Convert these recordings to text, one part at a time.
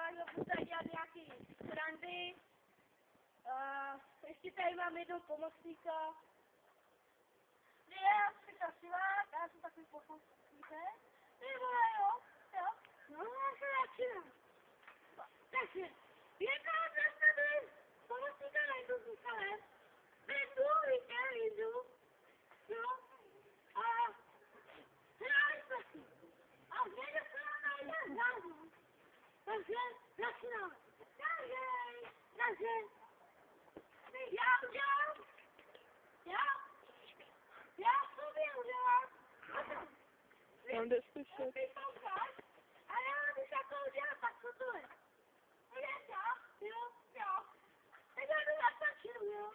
já budu tady dělat nějaký srandy. Ještě tady mám jednou pomocníka. Já jsem Šivák, já jsem takový pomocník, ne? Ty vole, jo. No, já se začínám. Takže, jednou zastavím pomocníka najdu, ale jdu, no, a hráli jsme si. A někde se nám najde zázor. Takže začínám. Takže, já udělám, já sobě udělám. Tam jde slyšet. Ty koukáš a já když jako udělám, tak co to je? Jo. Tak já jdu nastačím, jo.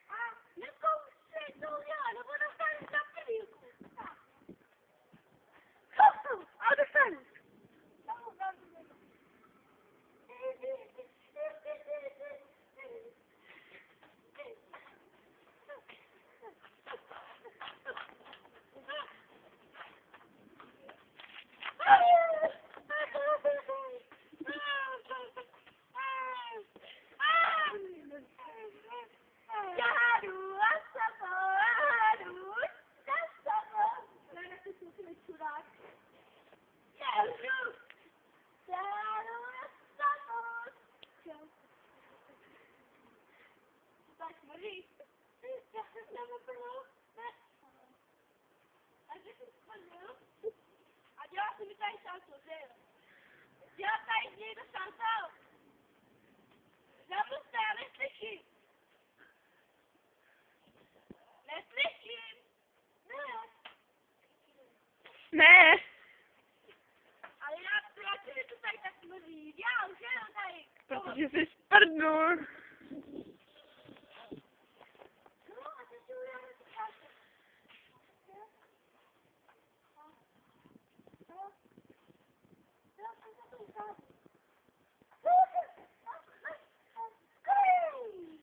A nekoušej to udělat, nebo dostaneš na pilíku. A dostaneš. A dělá se mi tady salto, že jo? Dělá tady někdo salto. Zamluste, já neslyším. Neslyším. Ne. Ale já to tady tak mluví. Já už jenom tady. Protože jsi sprdnul.